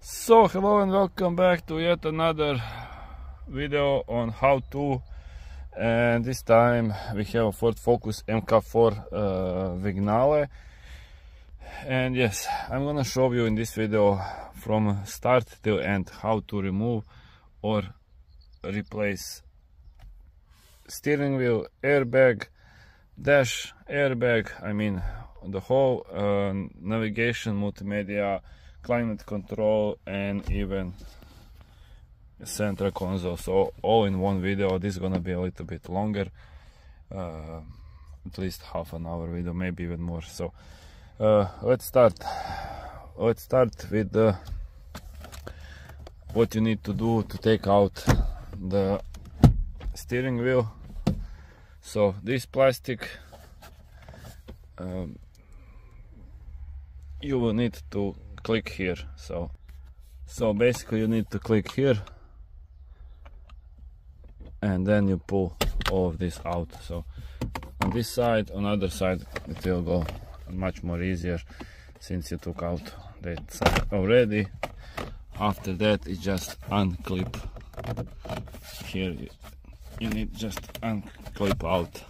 So hello and welcome back to yet another video on how to, and this time we have a Ford Focus MK4 Vignale. And yes, I'm gonna show you in this video from start till end how to remove or replace steering wheel, airbag, dash, airbag, I mean the whole navigation, multimedia, climate control, and even center console. So all in one video. This is gonna be a little bit longer, at least half an hour video, maybe even more. So let's start with what you need to do to take out the steering wheel. So this plastic, you will need to click here. So basically you need to click here and then you pull all of this out. So on this side, on the other side, it will go much more easier since you took out that side already. After that, it just unclip here. You need just unclip out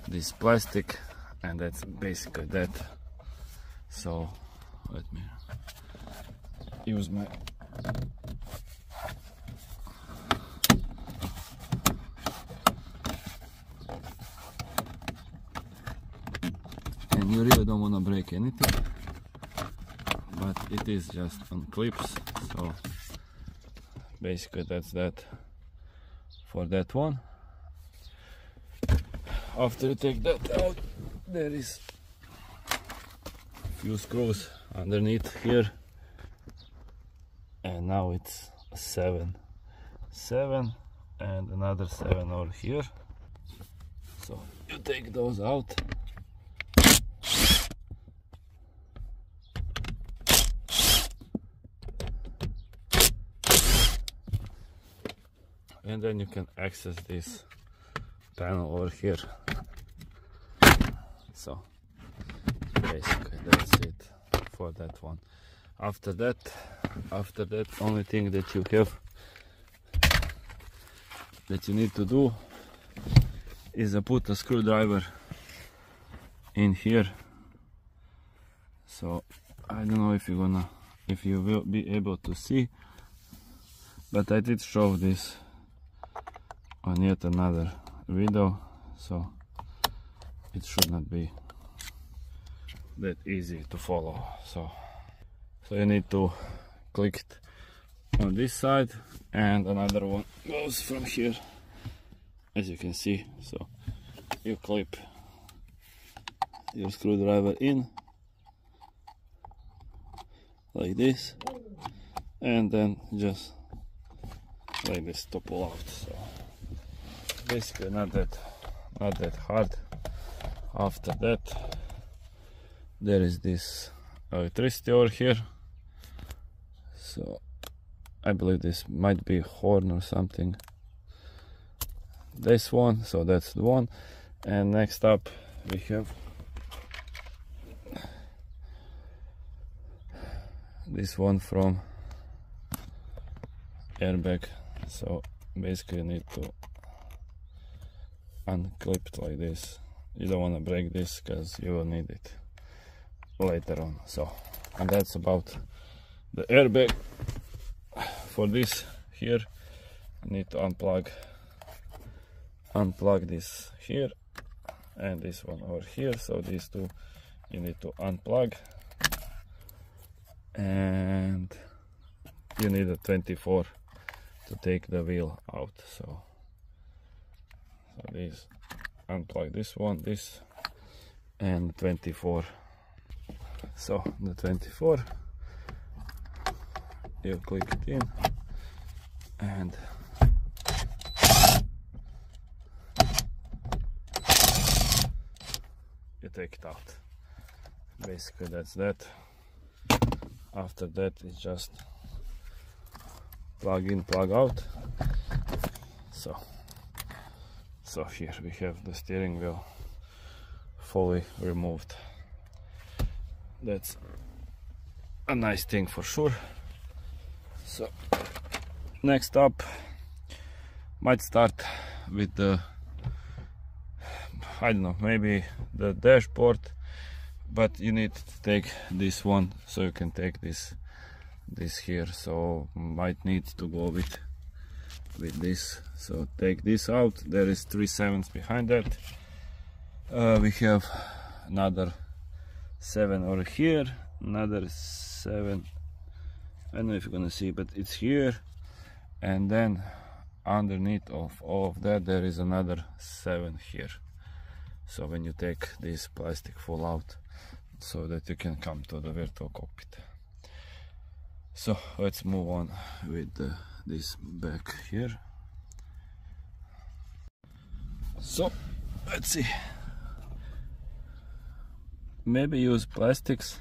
this plastic, and that's basically that. So let me use my and you really don't want to break anything, but it is just on clips. So basically that's that for that one. After you take that out, there is a few screws underneath here, and now it's 7 and another 7 over here. So you take those out, and then you can access this panel over here. So basically that's it for that one. After that, only thing that you have, that you need to do, is put a screwdriver in here. So I don't know if you will be able to see, but I did show this on yet another video, so it should not be that easy to follow. So you need to click it on this side, and another one goes from here, as you can see. So you clip your screwdriver in like this, and then just like this to pull out. So basically not that hard. After that, there is this electricity over here. So I believe this might be a horn or something. This one, so that's the one. And next up we have this one from airbag. So basically you need to unclip it like this. You don't want to break this because you will need it later on. So, and that's about the airbag. For this here, you need to unplug this here and this one over here. So these two you need to unplug, and you need a 24 to take the wheel out. So these, unplug this one, this, and 24. So the 24, you click it in, and you take it out. Basically that's that. After that, it's just plug in, plug out. So here we have the steering wheel fully removed. That's a nice thing for sure. So next up, might start with the, I don't know, maybe the dashboard, but you need to take this one, so you can take this here. So might need to go with this. So take this out. There is 3 7s behind that. We have another 7 over here, another 7, I don't know if you're gonna see, but it's here, and then underneath of all of that there is another 7 here. So when you take this plastic full out, so that you can come to the virtual cockpit. So let's move on with this back here. So let's see, maybe use plastics,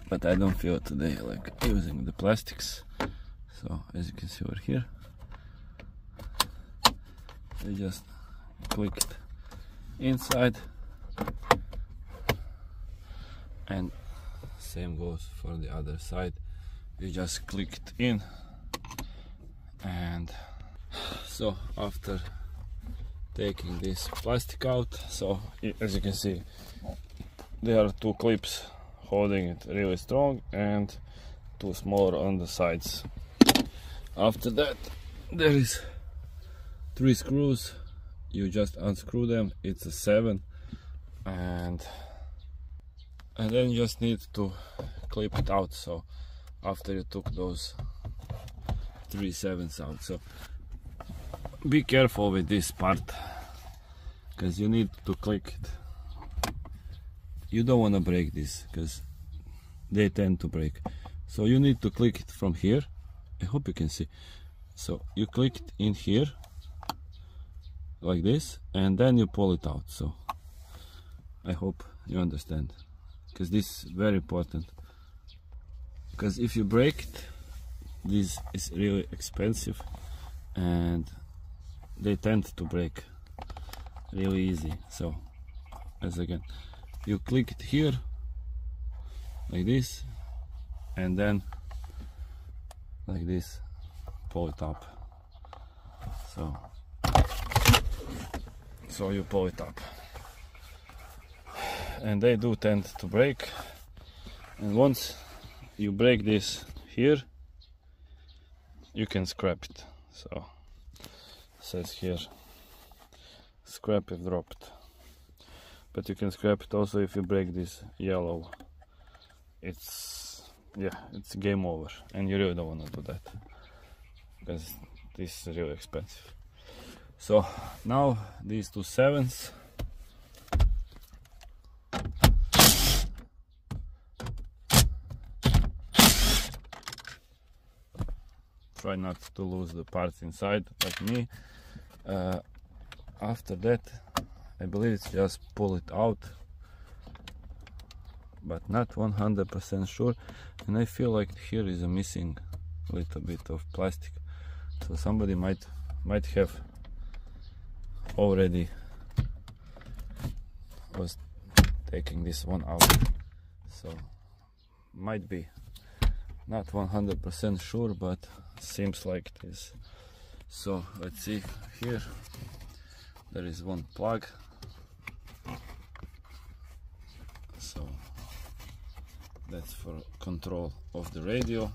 but I don't feel today like using the plastics. So as you can see over here, they just clicked inside, and same goes for the other side. You just clicked in, and so after taking this plastic out, so as you can see, there are 2 clips holding it really strong and 2 smaller on the sides. After that there is 3 screws. You just unscrew them. It's a 7, and then you just need to clip it out. So after you took those 3 7s out, so be careful with this part, because you need to click it. You don't want to break this, because they tend to break. So you need to click it from here. I hope you can see. So you click it in here like this, and then you pull it out. So I hope you understand, because this is very important, because if you break it, this is really expensive and they tend to break really easy. So as again, you click it here like this, and then like this, pull it up. So you pull it up, and they do tend to break. And once you break this here, you can scrap it. So it says here, scrap if dropped. But you can scrap it also if you break this yellow. It's game over, and you really don't want to do that, because this is really expensive. So now these 2 7s, try not to lose the parts inside like me. After that, I believe it's just pull it out, but not 100% sure, and I feel like here is a missing little bit of plastic, so somebody might have already was taking this one out, so might be not 100% sure, but seems like it is. So let's see, here there is one plug, so that's for control of the radio.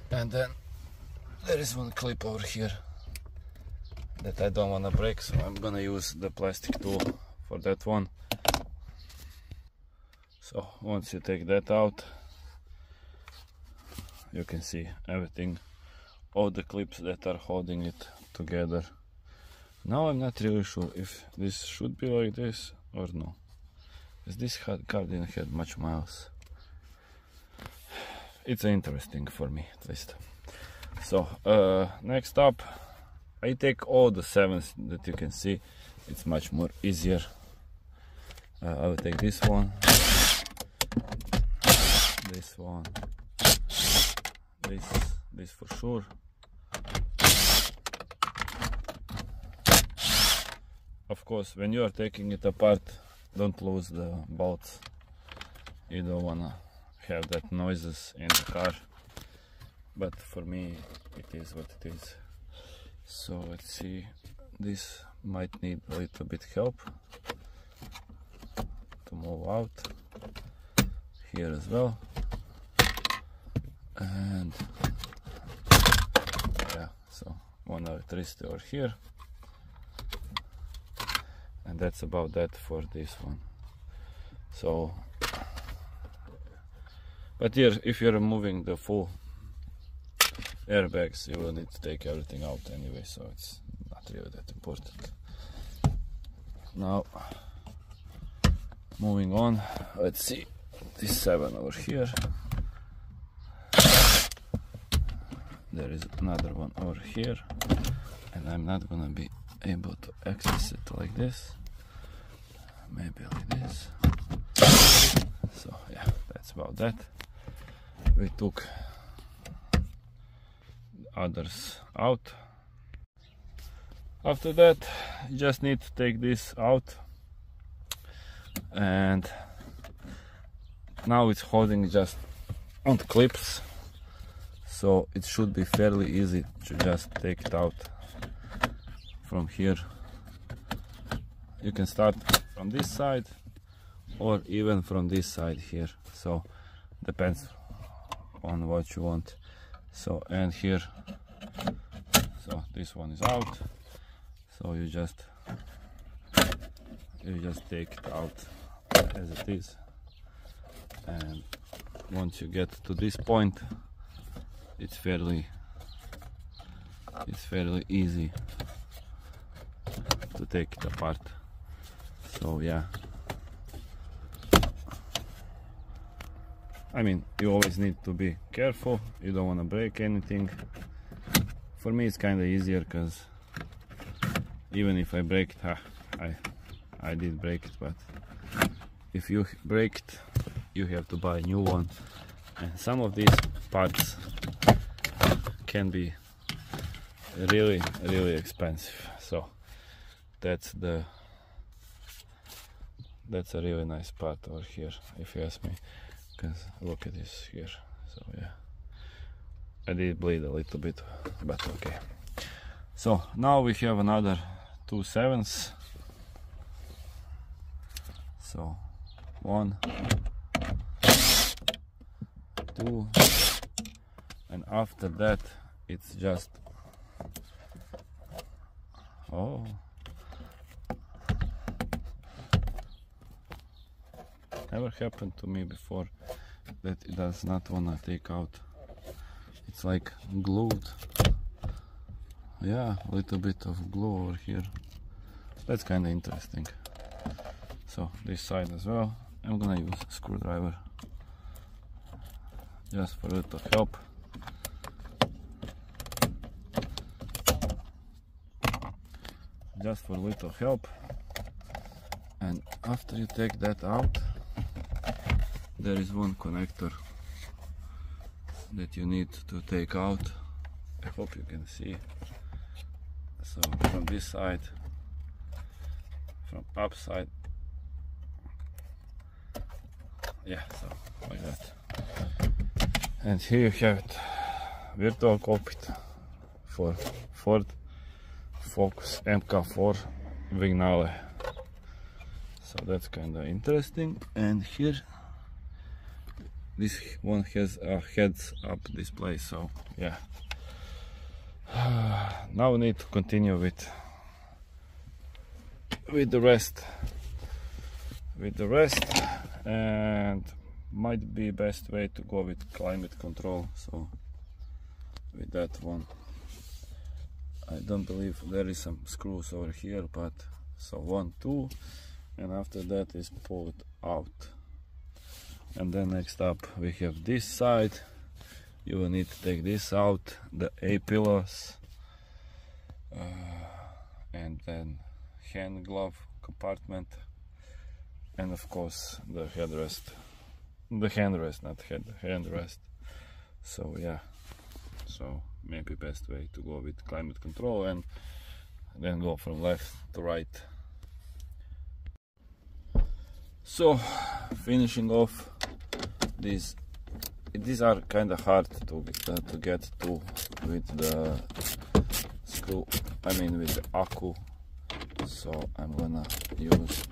And then there is one clip over here that I don't want to break, so I'm gonna use the plastic tool for that one. So once you take that out, you can see everything, all the clips that are holding it together. Now I'm not really sure if this should be like this or no, because this car didn't have much miles. It's interesting for me, at least. So next up, I take all the 7s that you can see. It's much more easier. I will take this one, this one, this for sure. Of course, when you are taking it apart, don't lose the bolts. You don't wanna have that noises in the car, but for me it is what it is. So let's see, this might need a little bit help to move out here as well. And yeah, so one electricity over here, and that's about that for this one. So, but here, if you're removing the full airbags, you will need to take everything out anyway, so it's not really that important. Now, moving on, let's see this 7 over here. There is another one over here, and I'm not gonna be able to access it like this. Maybe like this. So yeah, that's about that. We took others out. After that, you just need to take this out, and now it's holding just on clips, so it should be fairly easy to just take it out from here. You can start from this side or even from this side here, so depends on what you want. So, and here, so this one is out, so you just take it out as it is, and once you get to this point, it's fairly easy to take it apart. So yeah, I mean, you always need to be careful, you don't want to break anything. For me it's kind of easier, because even if I break it, I did break it, but if you break it, you have to buy a new one, and some of these parts can be really expensive. So that's a really nice part over here, if you ask me, because look at this here. So yeah, I did bleed a little bit, but okay. So now we have another 2 7s. So 1, 2, and after that it's just, oh, never happened to me before that it does not wanna take out. It's like glued. Yeah, a little bit of glue over here. That's kind of interesting. So this side as well, I'm gonna use a screwdriver just for a little help. Just for a little help. And after you take that out, there is one connector that you need to take out. I hope you can see. So from this side, from upside, yeah, so like that. And here you have it, virtual cockpit for Ford Focus MK4 Vignale. So that's kind of interesting. And here, this one has a heads up display, so yeah. Now we need to continue with the rest. And might be best way to go with climate control. So with that one, I don't believe there is some screws over here, but so 1, 2, and after that is pulled out. And then next up we have this side. You will need to take this out, the A-pillows, and then hand glove compartment, and of course the headrest. The handrest, not head, handrest. So yeah, so maybe best way to go with climate control and then go from left to right. So finishing off these are kind of hard to get to with the screw, I mean with the accu. So I'm gonna use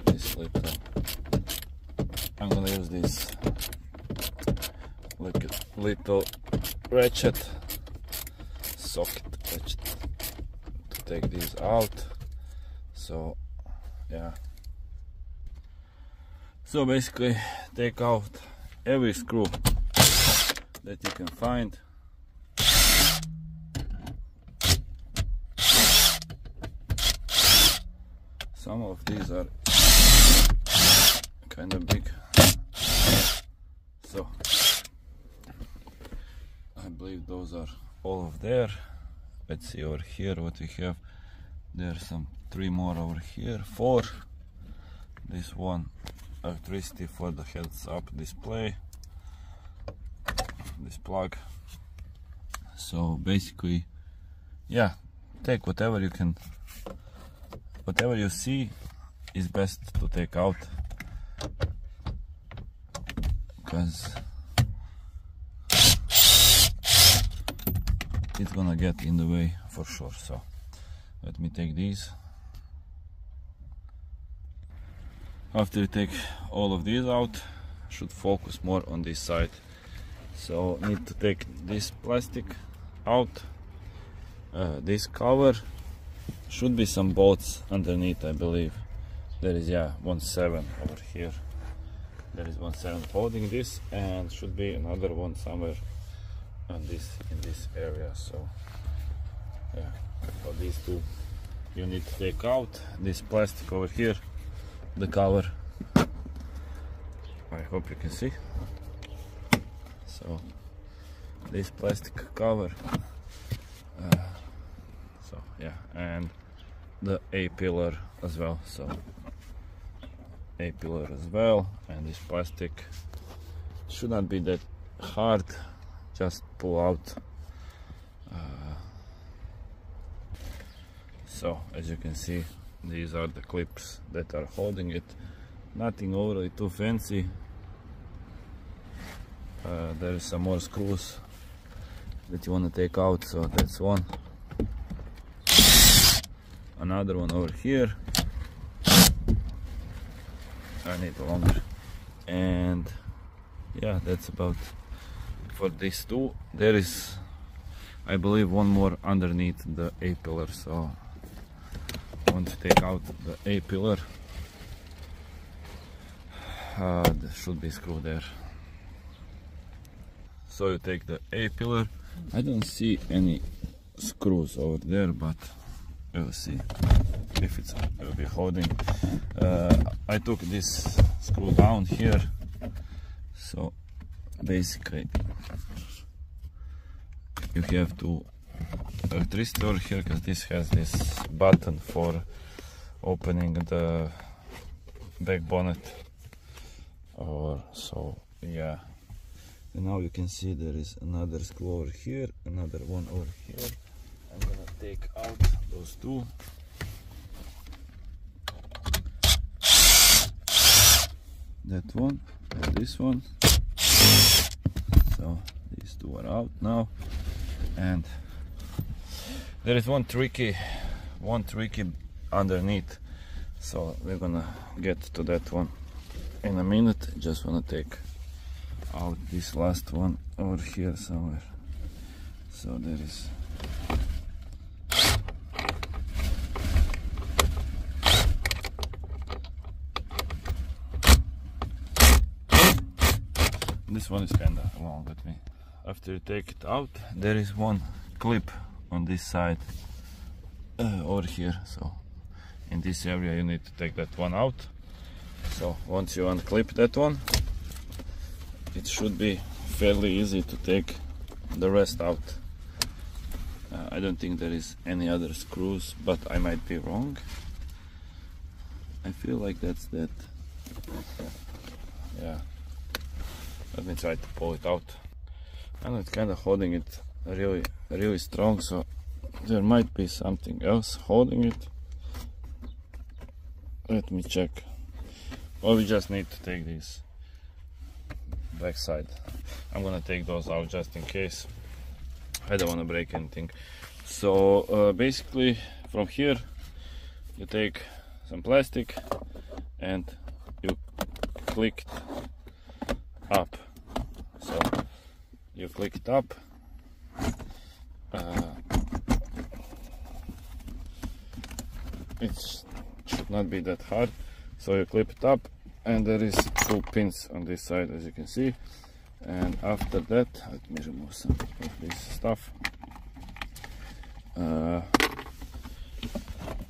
this little ratchet, socket ratchet, to take these out. So yeah, so basically take out every screw that you can find. Some of these are kind of big, so I believe those are all of there. Let's see over here what we have. There's some 3 more over here, 4. This one, electricity for the heads up display, this plug. So basically, yeah, take whatever you can, whatever you see is best to take out, because it's gonna get in the way for sure. So let me take these. After you take all of these out, should focus more on this side. So need to take this plastic out, this cover. Should be some bolts underneath, I believe. There is, yeah, 1/7 over here. There is 1/7 holding this, and should be another one somewhere on this, in this area. So yeah, for these two you need to take out. This plastic over here, the cover, I hope you can see. So this plastic cover, so yeah, and the A-pillar as well. So A-pillar as well, and this plastic should not be that hard, just pull out. So as you can see, these are the clips that are holding it. Nothing overly too fancy. There is some more screws that you want to take out, so that's one. Another one over here. I need longer. And yeah, that's about for these two. There is, I believe, one more underneath the A-pillar. So I want to take out the A-pillar. There should be a screw there. So you take the A-pillar. I don't see any screws over there, but we'll see if it will be holding. I took this screw down here, so basically you have to electricity over here, because this has this button for opening the back bonnet, or so yeah. And now you can see there is another screw over here, another one over here. I'm gonna take out those two. That one and this one. So these two are out now. And there is one tricky underneath. So we're gonna get to that one in a minute. Just wanna take out this last one over here somewhere. So there is this one is kinda long with me. After you take it out, there is one clip on this side over here. So in this area you need to take that one out. So once you unclip that one, it should be fairly easy to take the rest out. I don't think there is any other screws, but I might be wrong. I feel like that's that. Yeah. Let me try to pull it out. And it's kind of holding it really strong, so there might be something else holding it. Let me check. Or we just need to take these back side. I'm gonna take those out just in case. I don't want to break anything. So basically from here you take some plastic and you click it up. So you click it up. It should not be that hard. So you clip it up, and there is 2 pins on this side, as you can see. And after that, let me remove some of this stuff.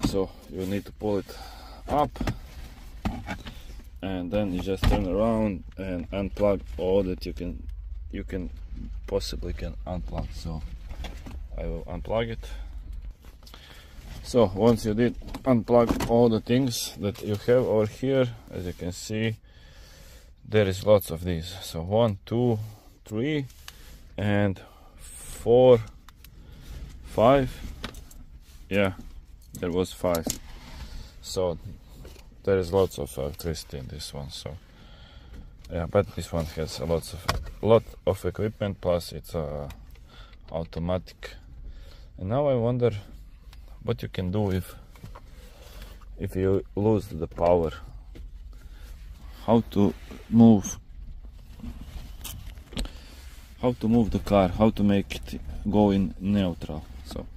So you need to pull it up, and then you just turn around and unplug all that you can possibly unplug. So I will unplug it. So once you did unplug all the things that you have over here, as you can see, there is lots of these. So 1, 2, 3, and 4, 5. Yeah, there was 5. So there is lots of electricity in this one. So yeah, but this one has a lot of equipment, plus it's automatic. And now I wonder what you can do if you lose the power. How to move the car, how to make it go in neutral. So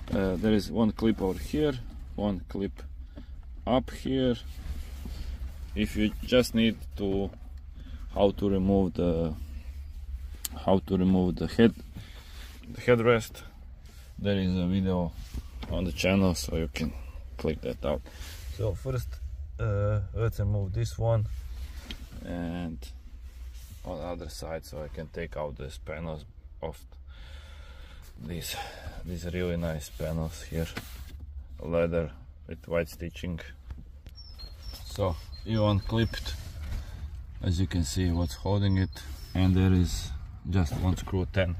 there is one clip over here, one clip up here. If you just need to how to remove the headrest, there is a video on the channel, so you can click that out. So first let's remove this one, and on the other side, so I can take out these panels of these really nice panels here, leather with white stitching. So you unclipped, as you can see what's holding it, and there is just one screw 10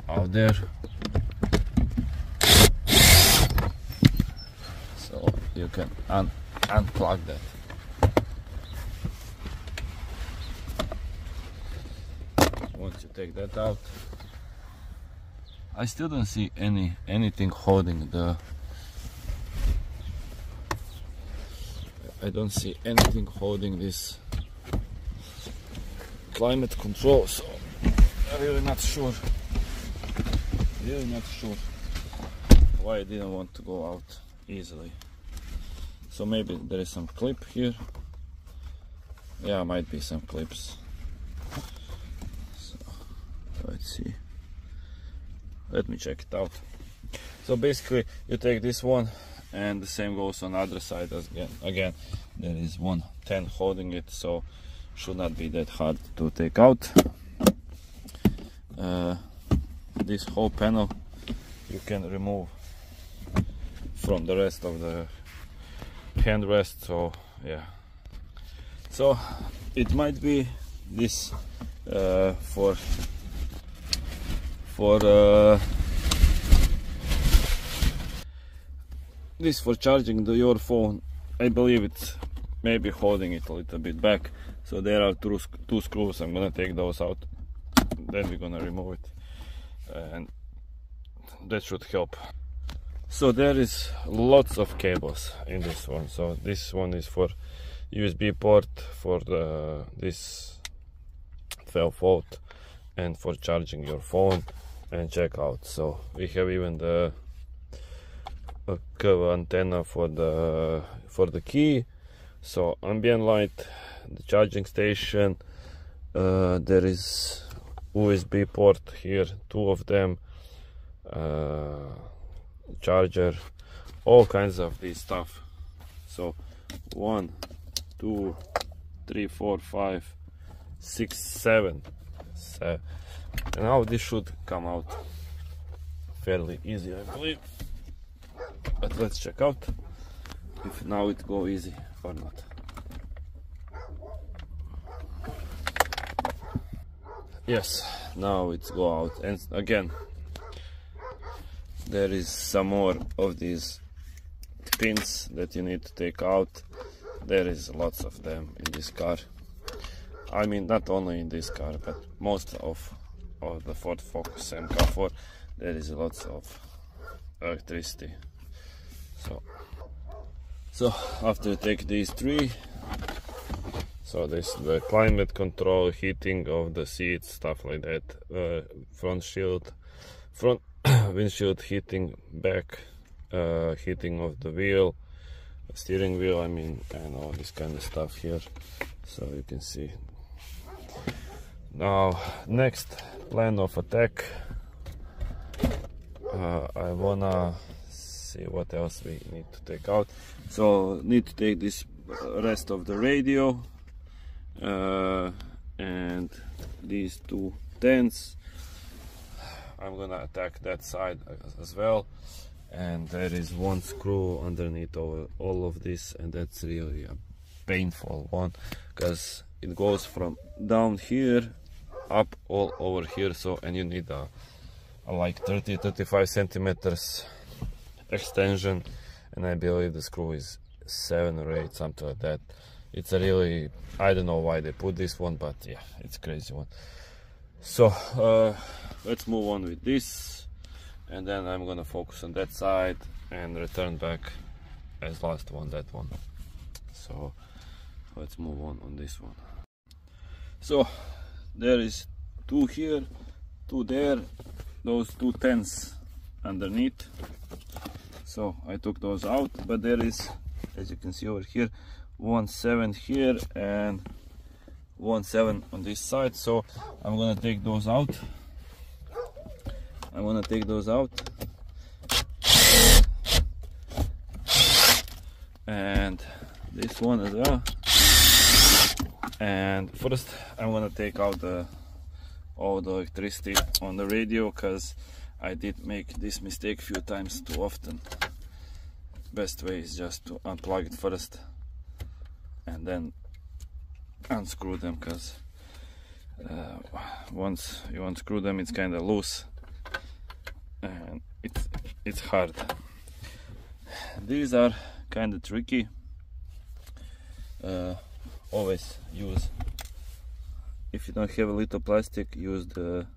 out there. So you can unplug that. Once you take that out, I still don't see anything holding the. I don't see anything holding this climate control, so I'm really not sure. Why I didn't want to go out easily. So maybe there is some clip here. Yeah, might be some clips. So let's see. Let me check it out. So basically you take this one, and the same goes on the other side as again there is one 10 holding it, so should not be that hard to take out. This whole panel you can remove from the rest of the handrest. So yeah, so it might be this for charging your phone. I believe it's maybe holding it a little bit back. So there are two screws. I'm gonna take those out, then we're gonna remove it, and that should help. So there is lots of cables in this one. So this one is for USB port for this 12 volt, and for charging your phone. And check out, so we have even the curve antenna for the key. So ambient light, the charging station, there is USB port here, 2 of them, charger, all kinds of this stuff. So 1, 2, 3, 4, 5, 6, 7. And now this should come out fairly easy, I believe. But let's check out if now it go easy or not. Yes, now it's go out. And again, there is some more of these pins that you need to take out. There is lots of them in this car. I mean, not only in this car, but most of the Ford Focus MK4, there is lots of electricity. So after you take these three, so this is the climate control, heating of the seats, stuff like that, front windshield heating, back heating of the wheel, steering wheel, I mean, and all this kind of stuff here. So you can see. Now, next plan of attack, I wanna see what else we need to take out. So need to take this rest of the radio and these two tents. I'm gonna attack that side as well, and there is one screw underneath all of this, and that's really a painful one because it goes from down here up all over here. So, and you need a like 30-35 centimeters extension, and I believe the screw is 7 or 8, something like that. It's a really, I don't know why they put this one, but yeah, it's a crazy one. So let's move on with this, and then I'm gonna focus on that side and return back as last one, that one. So let's move on this one. So there is 2 here, 2 there, those 2 tents underneath. So I took those out, but there is, as you can see over here, 1/7 here and 1/7 on this side. So I'm gonna take those out. And this one as well. And first I'm gonna take out all the electricity on the radio, because I did make this mistake a few times too often. Best way is just to unplug it first and then unscrew them, because once you unscrew them it's kind of loose and it's hard. These are kind of tricky. Always use, if you don't have a little plastic, use the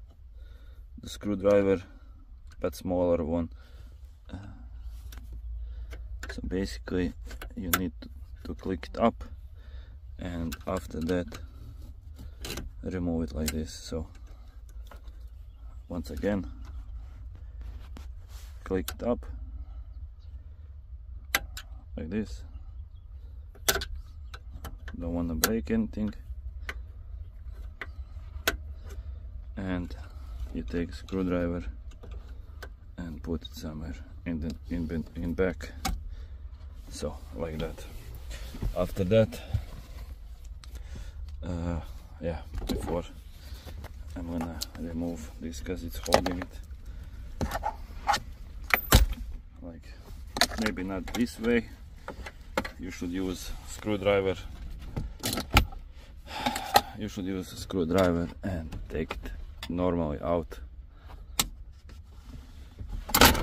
screwdriver, but smaller one. So basically you need to click it up, and after that remove it like this. So once again, click it up like this. Don't want to break anything, and you take a screwdriver and put it somewhere in back. So like that. After that, yeah, before I'm gonna remove this because it's holding it. Like, maybe not this way. You should use screwdriver. You should use a screwdriver and take it normally out.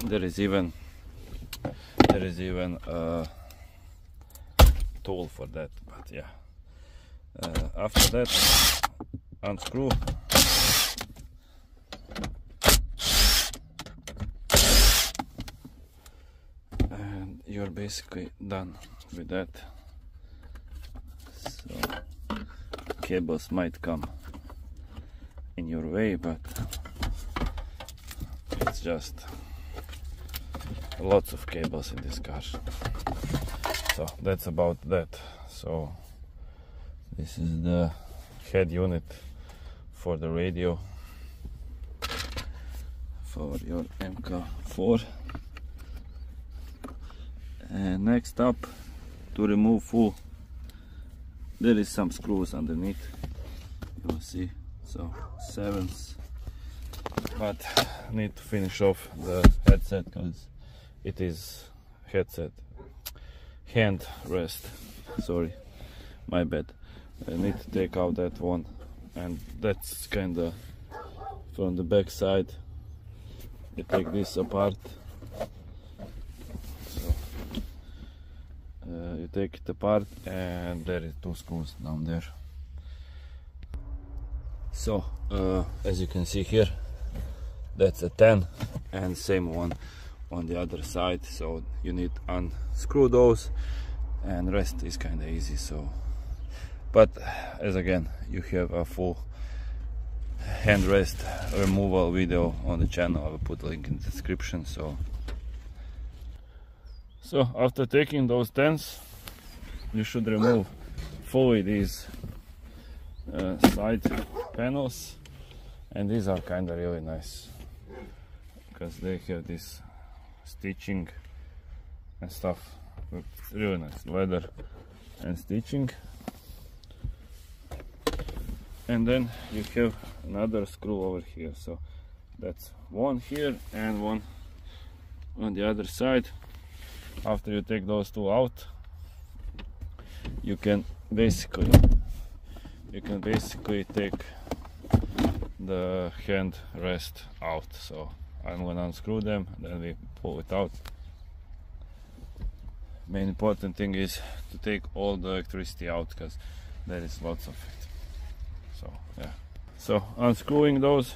There is even a tool for that, but yeah. After that, unscrew. And you're basically done with that. So cables might come in your way, but it's just lots of cables in this car. So that's about that. So this is the head unit for the radio for your MK4. And next up, to remove full, there is some screws underneath, you will see. So 7s, but need to finish off the headset because it is headset hand rest. Sorry, my bad. I need to take out that one, and that's kind of from the back side. You take this apart. So you take it apart, and there is 2 screws down there. So as you can see here, that's a 10, and same one on the other side. So you need unscrew those, and rest is kind of easy. So, but as again, you have a full handrest removal video on the channel. I will put a link in the description. So after taking those 10s, you should remove fully these side panels, and these are kind of really nice because they have this stitching and stuff. It's really nice leather and stitching. And then you have another screw over here, so that's one here and one on the other side. After you take those two out, you can basically take the hand rest out. So I'm gonna unscrew them, then we pull it out. Main important thing is to take all the electricity out, because there is lots of it. So yeah, so unscrewing those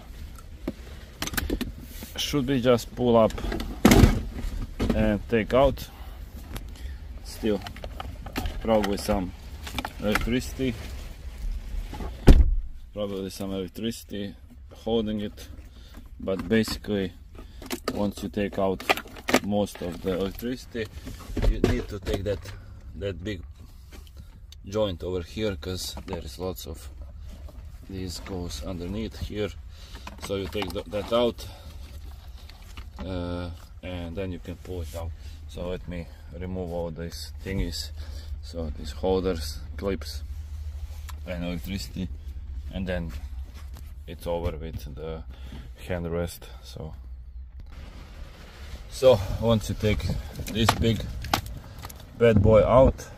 should be just pull up and take out. Still probably some electricity holding it, but basically once you take out most of the electricity, you need to take that big joint over here, because there is lots of these goes underneath here. So you take that out, and then you can pull it out. So let me remove all these thingies, so these holders, clips and electricity, and then it's over with the hand rest. So once you take this big bad boy out,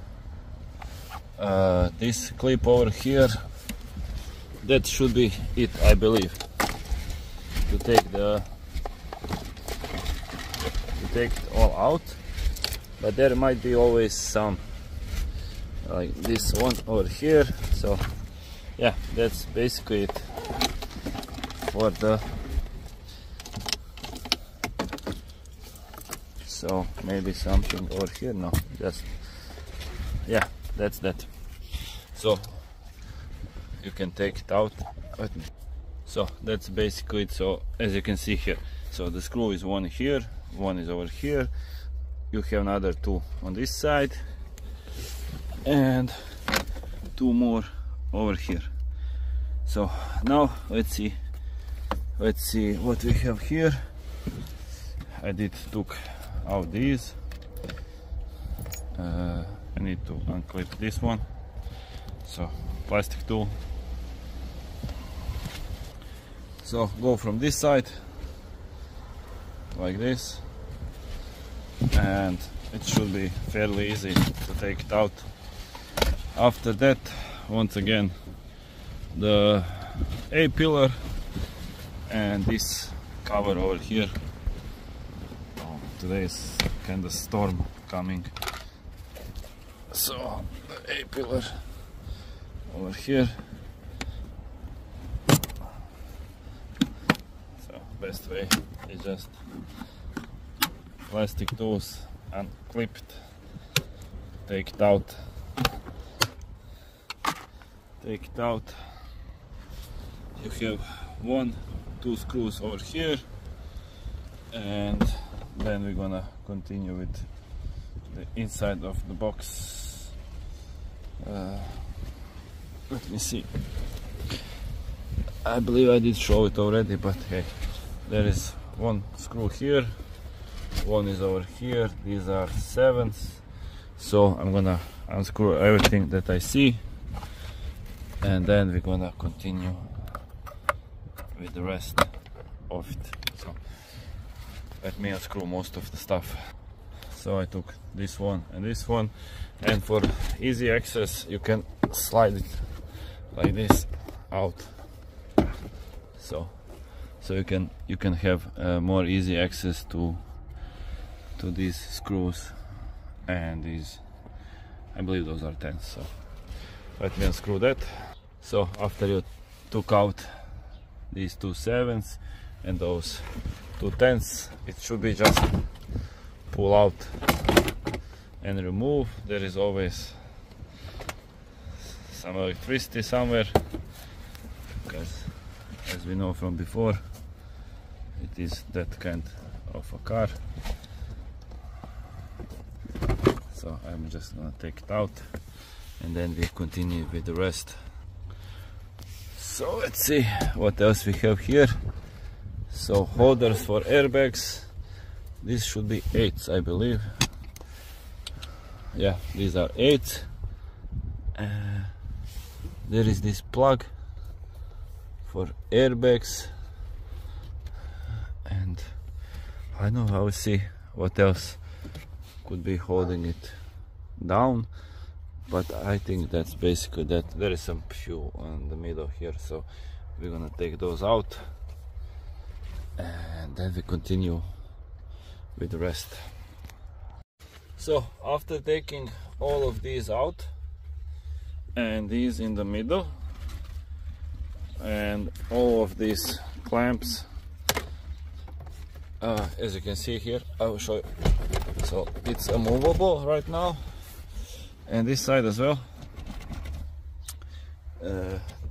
this clip over here, that should be it, I believe, to take it all out. But there might be always some, like this one over here. So yeah, that's basically it for the, so maybe something over here. No, just, yeah, that's that. So you can take it out. So that's basically it. So as you can see here, so the screw is one here, one is over here. You have another two on this side, and two more over here. So now let's see what we have here. I took out these. I need to unclip this one. So plastic tool. So go from this side like this, and it should be fairly easy to take it out. After that, once again, the A-pillar and this cover over here. Oh, today is kind of storm coming. So the A-pillar over here. So best way is just plastic tools, unclipped, take it out, You have 1-2 screws over here, and then we're gonna continue with the inside of the box. Let me see. I believe I did show it already, but hey, there is one screw here, one is over here. These are 7s, so I'm gonna unscrew everything that I see, and then we're gonna continue with the rest of it. So let me unscrew most of the stuff. So I took this one and this one, and for easy access you can slide it like this out, so you can have more easy access to these screws, and these, I believe those are 10s. So let me unscrew that. So after you took out these two 7s and those two 10s, it should be just pull out and remove. There is always some electricity somewhere, because as we know from before, it is that kind of a car. So I'm just gonna take it out and then we continue with the rest. So let's see what else we have here. So holders for airbags, this should be 8s, I believe. Yeah, these are 8s. There is this plug for airbags, and I don't know, I will see what else could be holding it down, but I think that's basically that. There is some fuel in the middle here, so we're gonna take those out and then we continue with the rest. So after taking all of these out and these in the middle and all of these clamps, as you can see here, I will show you. So it's immovable right now, and this side as well.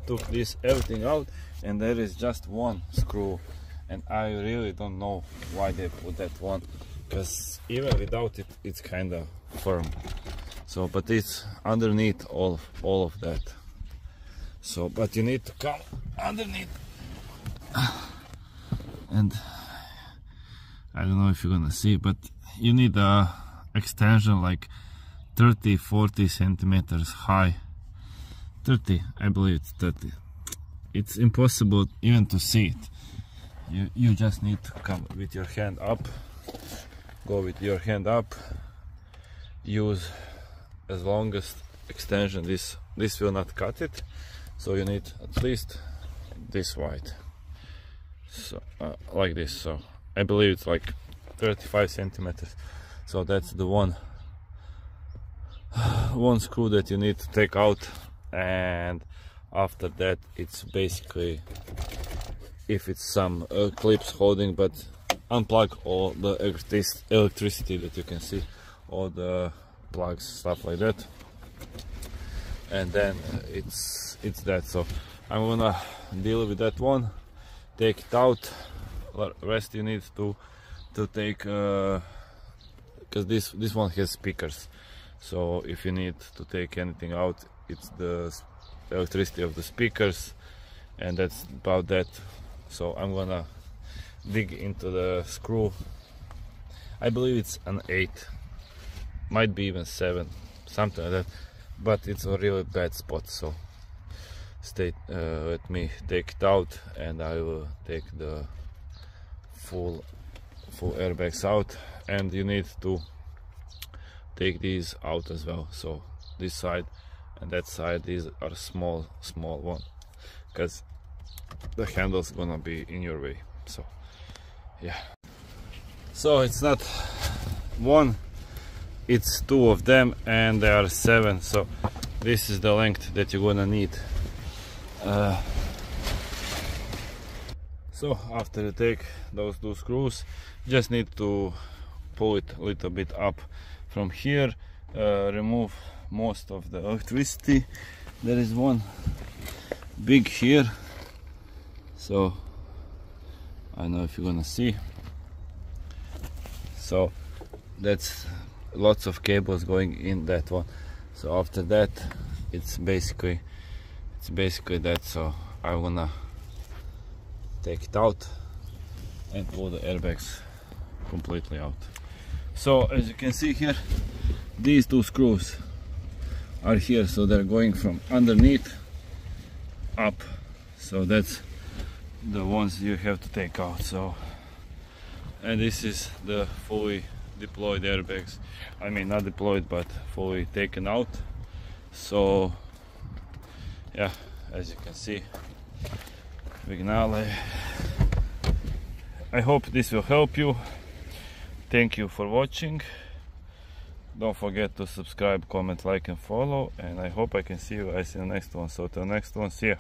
Took this everything out, and there is just one screw, and I really don't know why they put that one, because even without it, it's kind of firm. So, but it's underneath all of that. So, but you need to come underneath, and I don't know if you're gonna see, but you need a extension like 30-40 centimeters high. 30, I believe it's 30. It's impossible even to see it. You just need to come with your hand up, go with your hand up, use as longest extension. This will not cut it, so you need at least this wide, so like this. So I believe it's like 35 centimeters. So that's the one screw that you need to take out, and after that it's basically, if it's some clips holding, but unplug all the electricity that you can see, all the plugs, stuff like that, and then it's that. So I'm gonna deal with that one, take it out. Rest you need to take, because this one has speakers, so if you need to take anything out, it's the electricity of the speakers, and that's about that. So I'm gonna dig into the screw. I believe it's an 8, might be even 7, something like that, but it's a really bad spot. So let me take it out, and I will take the full airbags out, and you need to take these out as well. So this side and that side, these are small one, because the handle's gonna be in your way. So yeah, so it's not one, it's 2 of them, and there are 7. So this is the length that you're gonna need. So after you take those 2 screws, just need to pull it a little bit up from here, remove most of the electricity. There is one big here, so I don't know if you're gonna see. So that's lots of cables going in that one. So after that, it's basically that. So I wanna take it out and pull the airbags completely out. So as you can see here, these 2 screws are here, so they're going from underneath up. So that's the ones you have to take out. So, and this is the fully deployed airbags. I mean, not deployed, but fully taken out. So yeah, as you can see, Vignale. I hope this will help you. Thank you for watching. Don't forget to subscribe, comment, like and follow, and I hope I can see you guys in the next one. So till next one, see ya.